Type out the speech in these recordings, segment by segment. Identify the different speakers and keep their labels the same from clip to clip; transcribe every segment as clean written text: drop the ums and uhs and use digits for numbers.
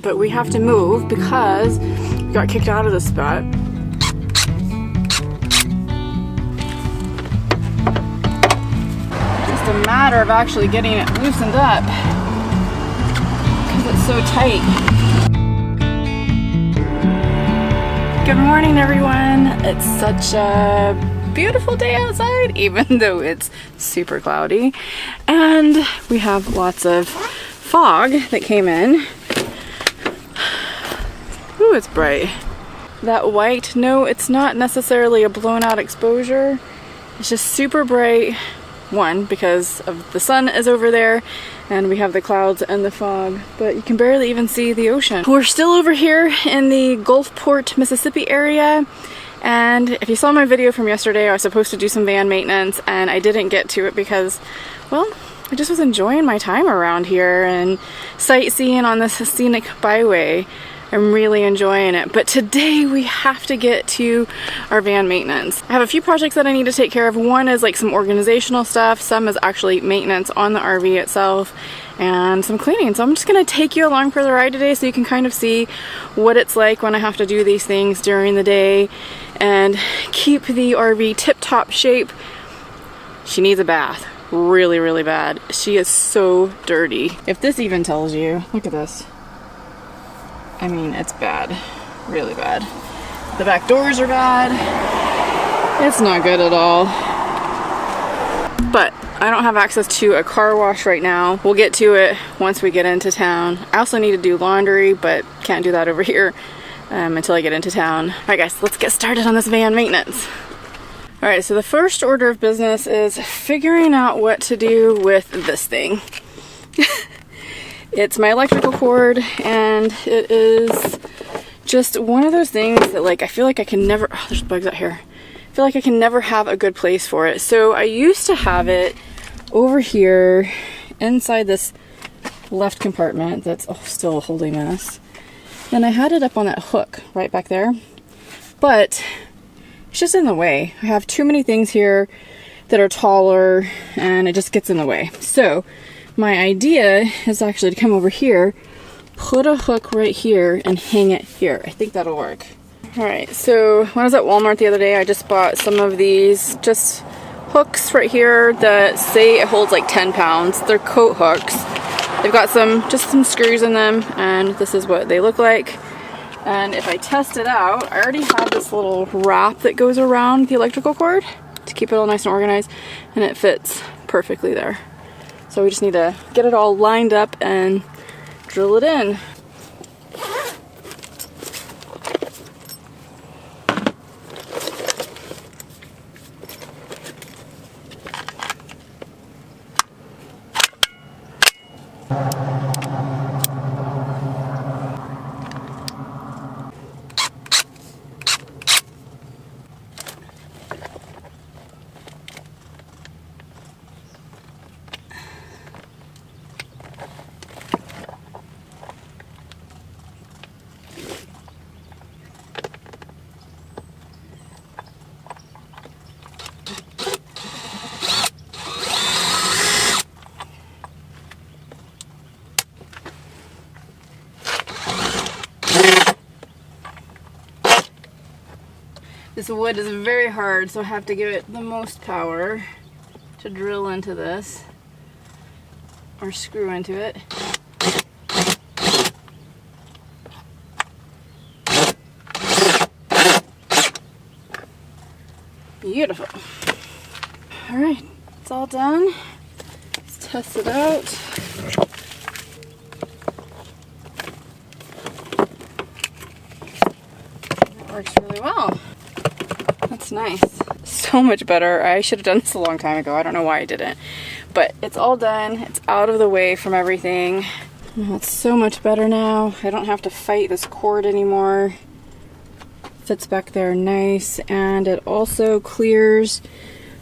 Speaker 1: But we have to move because we got kicked out of this spot. Just a matter of actually getting it loosened up because it's so tight. Good morning, everyone. It's such a beautiful day outside, even though it's super cloudy. And we have lots of fog that came in. Ooh, it's bright. That white, no, it's not necessarily a blown out exposure. It's just super bright. One, because of the sun is over there and we have the clouds and the fog, but you can barely even see the ocean. We're still over here in the Gulfport, Mississippi area. And if you saw my video from yesterday, I was supposed to do some van maintenance and I didn't get to it because, well, I just was enjoying my time around here and sightseeing on this scenic byway. I'm really enjoying it. But today we have to get to our van maintenance. I have a few projects that I need to take care of. One is like some organizational stuff. Some is actually maintenance on the RV itself and some cleaning. So I'm just gonna take you along for the ride today so you can kind of see what it's like when I have to do these things during the day and keep the RV tip-top shape. She needs a bath really, really bad. She is so dirty. If this even tells you, look at this. I mean, it's bad, really bad. The back doors are bad. It's not good at all. But I don't have access to a car wash right now. We'll get to it once we get into town. I also need to do laundry, but can't do that over here until I get into town. All right, guys, let's get started on this van maintenance. All right, so the first order of business is figuring out what to do with this thing. It's my electrical cord, and it is just one of those things that, like, I feel like I can never, oh, there's bugs out here. I feel like I can never have a good place for it. So I used to have it over here inside this left compartment that's still a holy mess. Then I had it up on that hook right back there, but it's just in the way. I have too many things here that are taller, and it just gets in the way. So my idea is actually to come over here, put a hook right here, and hang it here. I think that'll work. All right, so when I was at Walmart the other day, I just bought some of these just hooks right here that say it holds like 10 pounds. They're coat hooks. They've got just some screws in them, and this is what they look like. And if I test it out, I already have this little wrap that goes around the electrical cord to keep it all nice and organized, and it fits perfectly there. So we just need to get it all lined up and drill it in. This wood is very hard, so I have to give it the most power to drill into this or screw into it. Beautiful. All right, it's all done. Let's test it out. It works really well. That's nice. So much better. I should have done this a long time ago. I don't know why I didn't. But it's all done. It's out of the way from everything. It's so much better now. I don't have to fight this cord anymore. Fits back there nice. And it also clears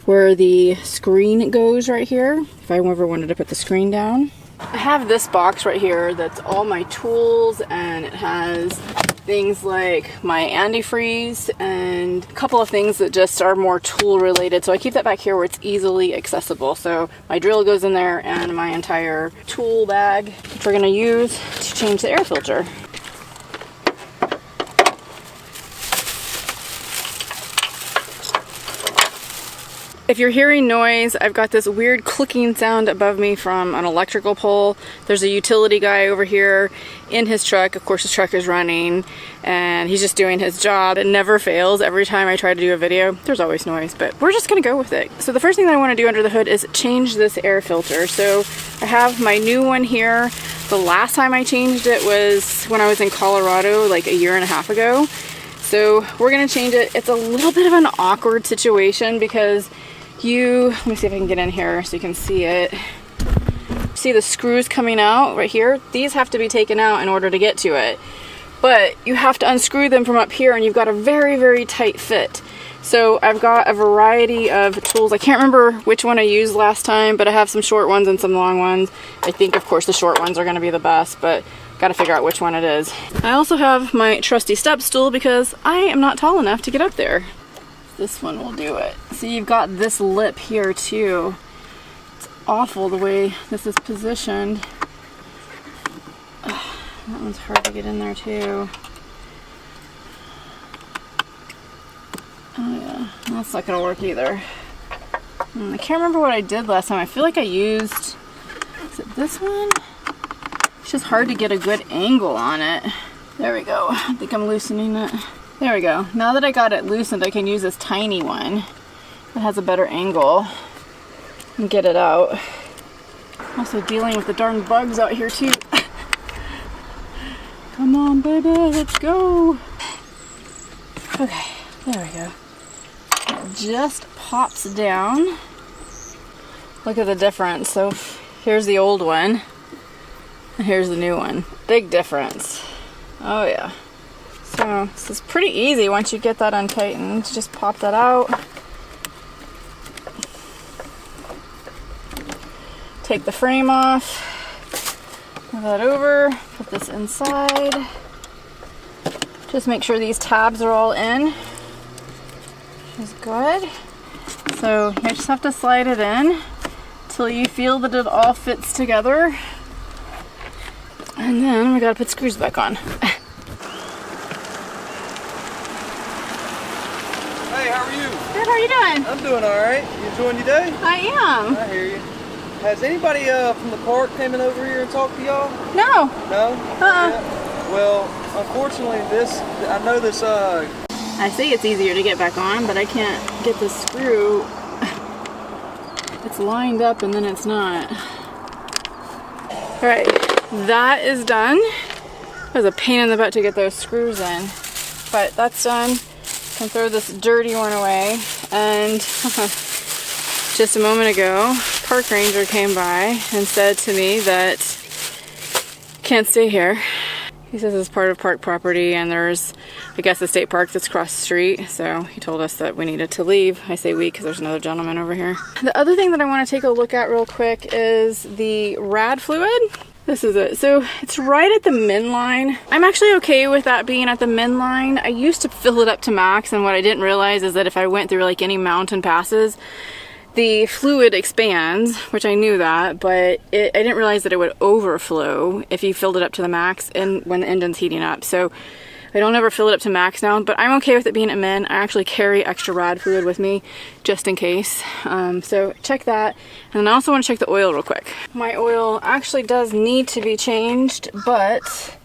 Speaker 1: where the screen goes right here, if I ever wanted to put the screen down. I have this box right here that's all my tools, and it has things like my antifreeze and a couple of things that just are more tool related. So I keep that back here where it's easily accessible. So my drill goes in there and my entire tool bag, which we're gonna use to change the air filter. If you're hearing noise, I've got this weird clicking sound above me from an electrical pole. There's a utility guy over here in his truck. Of course, his truck is running and he's just doing his job. It never fails. Every time I try to do a video, there's always noise, but we're just gonna go with it. So the first thing that I wanna do under the hood is change this air filter. So I have my new one here. The last time I changed it was when I was in Colorado, like a year and a half ago. So we're gonna change it. It's a little bit of an awkward situation because let me see if I can get in here so you can see it. See the screws coming out right here? These have to be taken out in order to get to it. But you have to unscrew them from up here and you've got a very, very tight fit. So I've got a variety of tools. I can't remember which one I used last time, but I have some short ones and some long ones. I think, of course, the short ones are gonna be the best, but gotta figure out which one it is. I also have my trusty step stool because I am not tall enough to get up there. This one will do it. See, you've got this lip here too. It's awful the way this is positioned. Ugh, that one's hard to get in there too. Oh yeah, that's not gonna work either. I can't remember what I did last time. I feel like I used, is it this one? It's just hard to get a good angle on it. There we go. I think I'm loosening it. There we go. Now that I got it loosened, I can use this tiny one that has a better angle and get it out. Also dealing with the darn bugs out here too. Come on, baby, let's go. Okay, there we go. It just pops down. Look at the difference. So here's the old one, and here's the new one. Big difference. Oh yeah. So this is pretty easy once you get that untightened. Just pop that out. Take the frame off. Move that over. Put this inside. Just make sure these tabs are all in. Which is good. So you just have to slide it in till you feel that it all fits together. And then we gotta put screws back on.
Speaker 2: Hey, how are you?
Speaker 1: Good, how are you doing?
Speaker 2: I'm doing alright. You enjoying your day?
Speaker 1: I am.
Speaker 2: I hear you. Has anybody from the park came in over here and talked to y'all?
Speaker 1: No.
Speaker 2: No?
Speaker 1: Yeah.
Speaker 2: Well, unfortunately I know this
Speaker 1: I say it's easier to get back on, but I can't get the screw. It's lined up and then it's not. Alright, that is done. It was a pain in the butt to get those screws in, but that's done. Can throw this dirty one away. And just a moment ago, park ranger came by and said to me that can't stay here. He says it's part of park property and there's, I guess, a state park that's across the street. So he told us that we needed to leave. I say we because there's another gentleman over here. The other thing that I want to take a look at real quick is the rad fluid. This is it. So it's right at the min line. I'm actually okay with that being at the min line. I used to fill it up to max, and what I didn't realize is that if I went through like any mountain passes, the fluid expands, which I knew that, but I didn't realize that it would overflow if you filled it up to the max and when the engine's heating up. So I don't ever fill it up to max now, but I'm okay with it being at min. I actually carry extra rad fluid with me just in case. So check that. And then I also want to check the oil real quick. My oil actually does need to be changed, but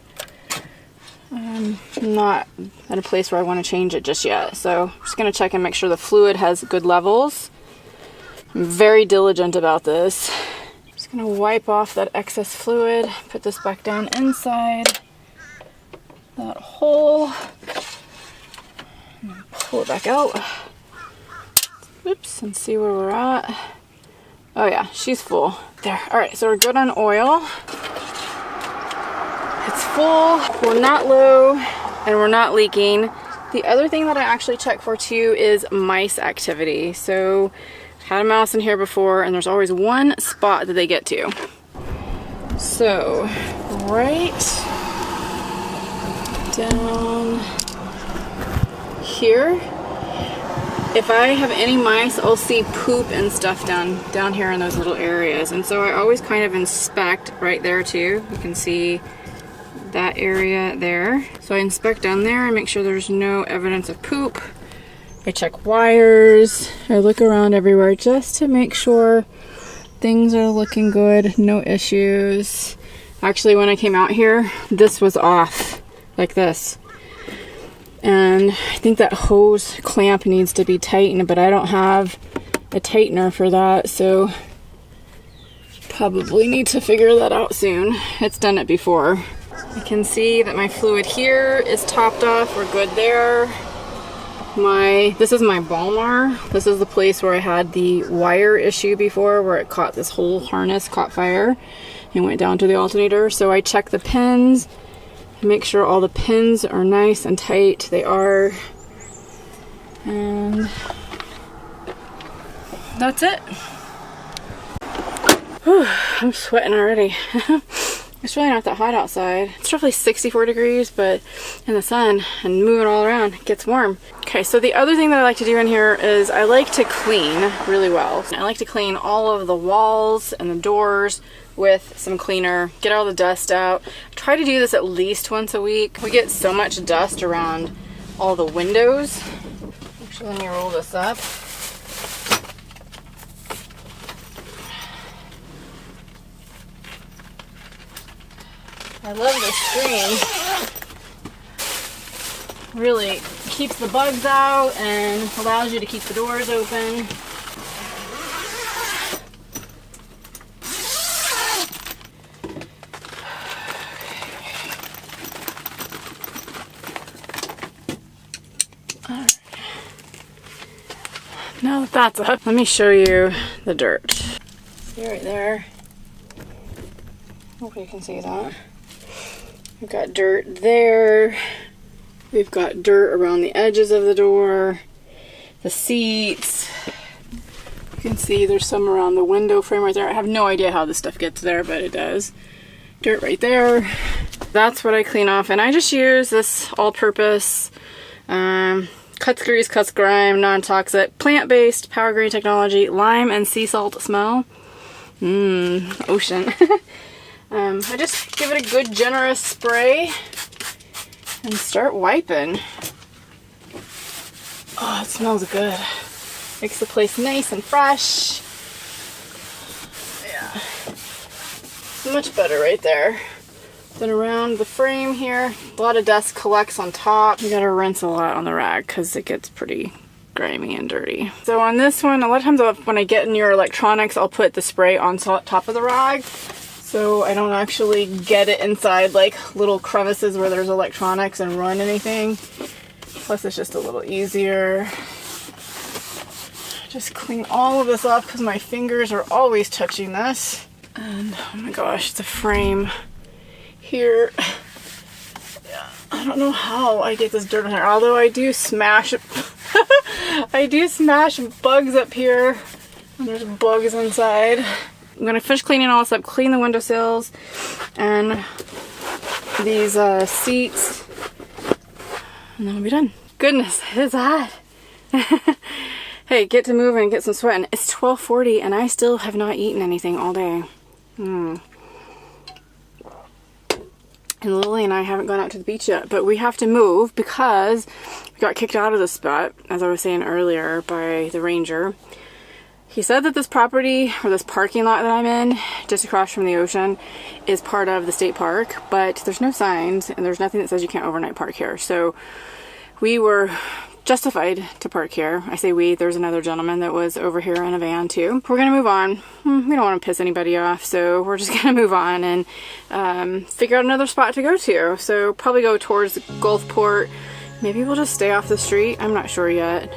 Speaker 1: I'm not at a place where I want to change it just yet. So I'm just going to check and make sure the fluid has good levels. I'm very diligent about this. I'm just going to wipe off that excess fluid, put this back down inside that hole, and then pull it back out. Oops, and see where we're at. Oh yeah, she's full. There. Alright, so we're good on oil. It's full, we're not low, and we're not leaking. The other thing that I actually check for too is mice activity. So had a mouse in here before, and there's always one spot that they get to. So right down here, if I have any mice, I'll see poop and stuff down here in those little areas, and so I always kind of inspect right there too. You can see that area there, so I inspect down there and make sure there's no evidence of poop, I check wires. I look around everywhere just to make sure things are looking good, no issues. Actually, when I came out here, this was off like this. And I think that hose clamp needs to be tightened, but I don't have a tightener for that, so probably need to figure that out soon. It's done it before. I can see that my fluid here is topped off. We're good there. This is my Balmar. This is the place where I had the wire issue before, where it caught, this whole harness caught fire and went down to the alternator. So I check the pins, make sure all the pins are nice and tight. They are. And that's it. Whew, I'm sweating already. It's really not that hot outside. It's roughly 64 degrees, but in the sun and moving all around, it gets warm. Okay, so the other thing that I like to do in here is I like to clean really well. I like to clean all of the walls and the doors with some cleaner, get all the dust out. I try to do this at least once a week. We get so much dust around all the windows. Actually, let me roll this up. I love this screen. Really keeps the bugs out and allows you to keep the doors open. Alright. Now that that's up, let me show you the dirt. See right there? Hope you can see that. We've got dirt there. We've got dirt around the edges of the door, the seats. You can see there's some around the window frame right there. I have no idea how this stuff gets there, but it does. Dirt right there. That's what I clean off, and I just use this all-purpose cuts grease, cuts grime, non-toxic, plant-based, power green technology, lime and sea salt smell. Ocean. I just give it a good generous spray and start wiping. Oh, it smells good. Makes the place nice and fresh. Yeah. Much better right there. Then around the frame here, a lot of dust collects on top. You gotta rinse a lot on the rag because it gets pretty grimy and dirty. So on this one, a lot of times when I get near electronics, I'll put the spray on top of the rag, so I don't actually get it inside like little crevices where there's electronics and ruin anything. Plus it's just a little easier. Just clean all of this off because my fingers are always touching this. And oh my gosh, the frame here. Yeah, I don't know how I get this dirt in here, although I do smash I do smash bugs up here, and there's bugs inside. I'm gonna finish cleaning all this up, clean the windowsills and these seats, and then we'll be done. Goodness, it's hot. Hey, get to moving, get some sweating. It's 12:40 and I still have not eaten anything all day. And Lily and I haven't gone out to the beach yet, but we have to move because we got kicked out of the spot, as I was saying earlier, by the ranger. He said that this property, or this parking lot that I'm in, just across from the ocean, is part of the state park, but there's no signs and there's nothing that says you can't overnight park here. So we were justified to park here. I say we, there's another gentleman that was over here in a van too. We're gonna move on. We don't want to piss anybody off, so we're just gonna move on and figure out another spot to go to. So probably go towards Gulfport. Maybe we'll just stay off the street. I'm not sure yet.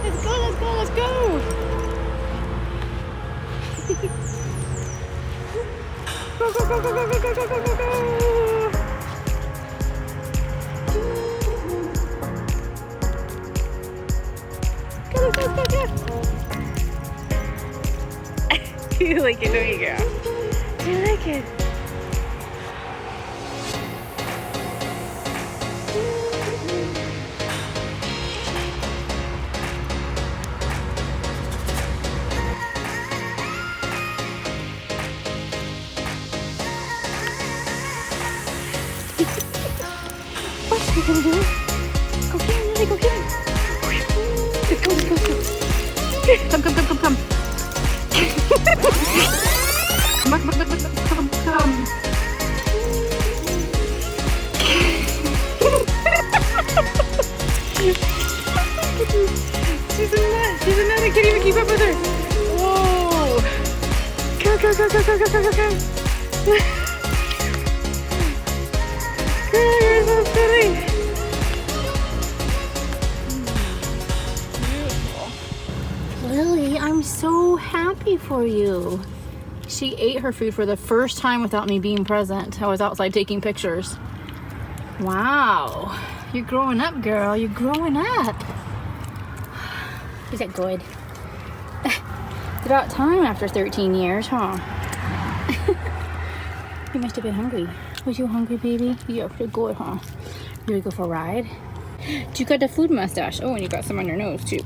Speaker 1: Let's go, let's go, let's go! Go, go, go, go, go, go, go, go, go, go! Go, go, go, go! Do you like it, don't you, girl? Do you like it? Can we do it? Go get him, Lily, go get him. Let's go, let's go, let's go. Come, come, come, come, come. Come on, come on, come on, come on, come. She's a nut. She's a nut. I can't even keep up with her. Whoa. Go, go, go, go, go, go, go, go, go. Girl, you're so silly. Lily, I'm so happy for you. She ate her food for the first time without me being present. I was outside taking pictures. Wow. You're growing up, girl. You're growing up. Is that good? It's about time after 13 years, huh? You must have been hungry. Was you hungry, baby? Yeah, pretty good, huh? You ready to go for a ride? You got the food mustache. Oh, and you got some on your nose, too.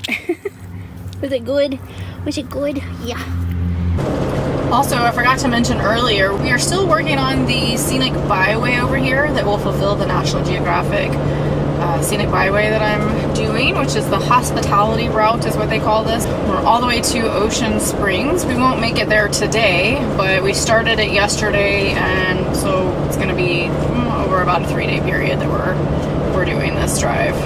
Speaker 1: Was it good? Was it good? Yeah. Also, I forgot to mention earlier, we are still working on the scenic byway over here that will fulfill the National Geographic scenic byway that I'm doing, which is the hospitality route is what they call this. We're all the way to Ocean Springs. We won't make it there today, but we started it yesterday, and so it's going to be over about a 3-day period that we're doing this drive.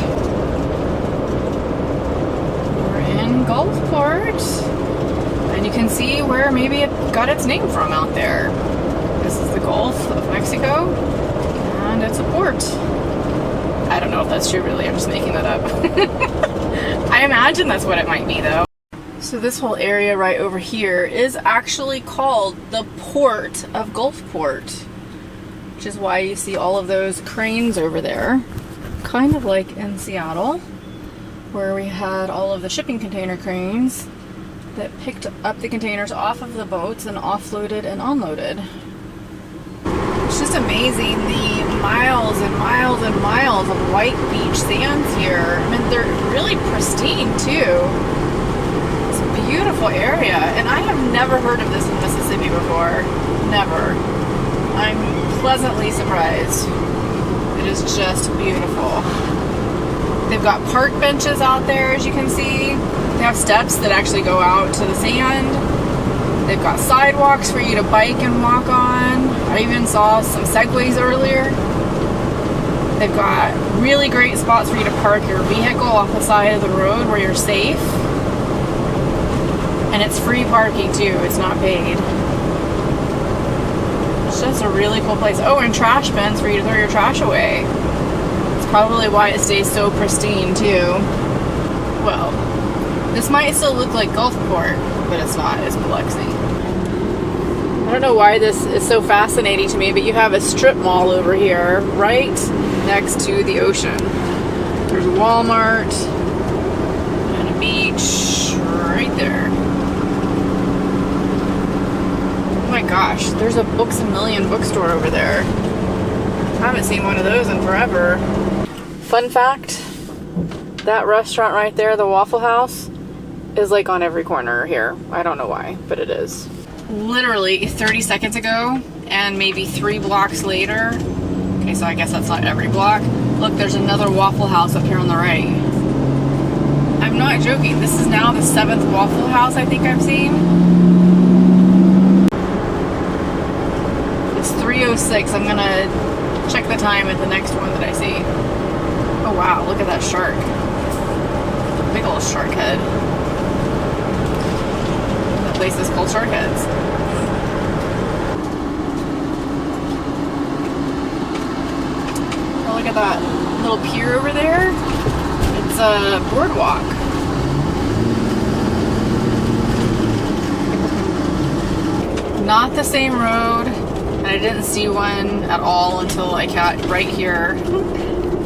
Speaker 1: We're in Gulfport, and you can see where maybe it got its name from out there. This is the Gulf of Mexico, and it's a port. I don't know if that's true, really. I'm just making that up. I imagine that's what it might be, though. So this whole area right over here is actually called the Port of Gulfport, which is why you see all of those cranes over there. Kind of like in Seattle, where we had all of the shipping container cranes that picked up the containers off of the boats and offloaded and unloaded. It's just amazing the miles and miles and miles of white beach sands here. I mean, they're really pristine too. It's a beautiful area, and I have never heard of this in Mississippi before. Never. I'm pleasantly surprised. It is just beautiful. They've got park benches out there, as you can see. They have steps that actually go out to the sand. They've got sidewalks for you to bike and walk on. I even saw some segways earlier. They've got really great spots for you to park your vehicle off the side of the road where you're safe. And it's free parking too, it's not paid. It's just a really cool place. Oh, and trash bins for you to throw your trash away. It's probably why it stays so pristine too. Well, this might still look like Gulfport, but it's not. It's Biloxi. I don't know why this is so fascinating to me, but you have a strip mall over here right next to the ocean. There's Walmart and a beach right there. Oh my gosh, there's a Books A Million bookstore over there. I haven't seen one of those in forever. Fun fact, that restaurant right there, the Waffle House, is like on every corner here. I don't know why, but it is. Literally 30 seconds ago, and maybe 3 blocks later. Okay, so I guess that's not every block. Look, there's another Waffle House up here on the right. I'm not joking. This is now the 7th Waffle House I think I've seen. It's 3:06. I'm gonna check the time at the next one that I see. Oh wow, look at that shark. Big old shark head. Place is called Shark Heads. Oh, look at that little pier over there. It's a boardwalk. Not the same road, and I didn't see one at all until I got right here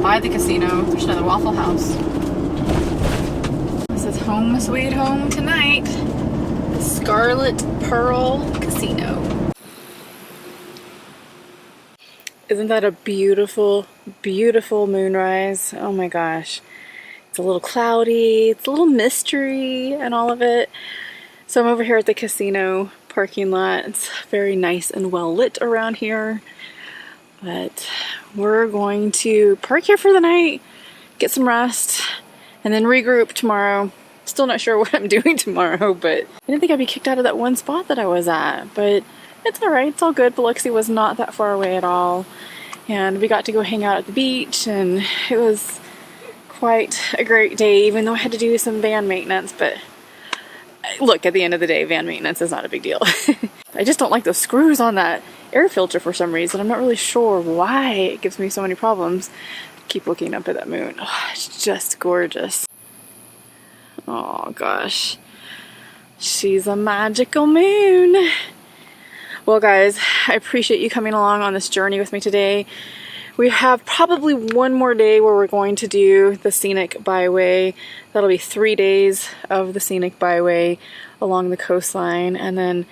Speaker 1: by the casino. There's another Waffle House. This is home sweet home tonight. Scarlet Pearl Casino. Isn't that a beautiful, beautiful moonrise? Oh my gosh. It's a little cloudy, it's a little mystery and all of it. So I'm over here at the casino parking lot. It's very nice and well lit around here. But we're going to park here for the night, get some rest, and then regroup tomorrow. Still not sure what I'm doing tomorrow, but I didn't think I'd be kicked out of that one spot that I was at. But it's alright, it's all good. Biloxi was not that far away at all. And we got to go hang out at the beach, and it was quite a great day, even though I had to do some van maintenance. But look, at the end of the day, van maintenance is not a big deal. I just don't like those screws on that air filter for some reason. I'm not really sure why it gives me so many problems. Keep looking up at that moon. Oh, it's just gorgeous. Oh gosh, she's a magical moon. Well guys, I appreciate you coming along on this journey with me today. We have probably one more day where we're going to do the scenic byway. That'll be 3 days of the scenic byway along the coastline, and then,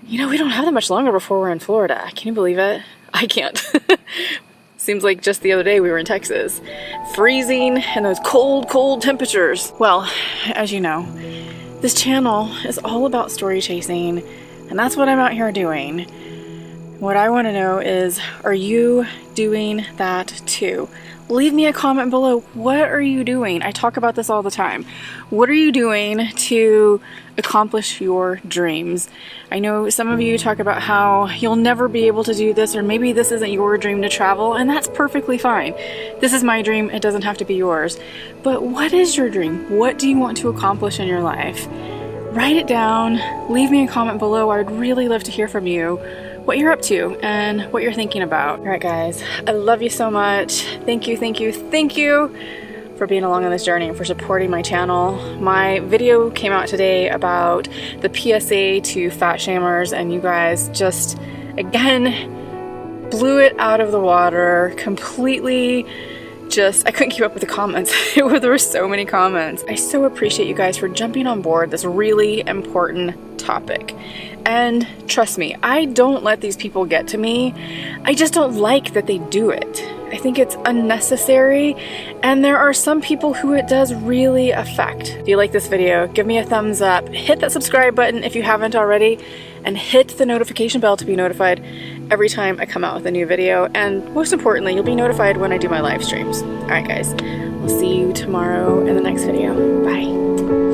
Speaker 1: you know, we don't have that much longer before we're in Florida. Can you believe it? I can't. Seems like just the other day we were in Texas. Freezing and those cold, cold temperatures. Well, as you know, this channel is all about story chasing, and that's what I'm out here doing. What I want to know is, are you doing that too? Leave me a comment below. What are you doing? I talk about this all the time. What are you doing to accomplish your dreams? I know some of you talk about how you'll never be able to do this, or maybe this isn't your dream to travel, and that's perfectly fine. This is my dream. It doesn't have to be yours. But what is your dream? What do you want to accomplish in your life? Write it down. Leave me a comment below. I'd really love to hear from you, what you're up to and what you're thinking about. All right, guys, I love you so much. Thank you, thank you, thank you for being along on this journey and for supporting my channel. My video came out today about the PSA to fat shamers, and you guys just, again, blew it out of the water completely. I couldn't keep up with the comments. There were so many comments. I so appreciate you guys for jumping on board this really important topic. And trust me, I don't let these people get to me. I just don't like that they do it. I think it's unnecessary, and there are some people who it does really affect. If you like this video, give me a thumbs up, hit that subscribe button if you haven't already, and hit the notification bell to be notified every time I come out with a new video. And most importantly, you'll be notified when I do my live streams. All right, guys, we'll see you tomorrow in the next video. Bye.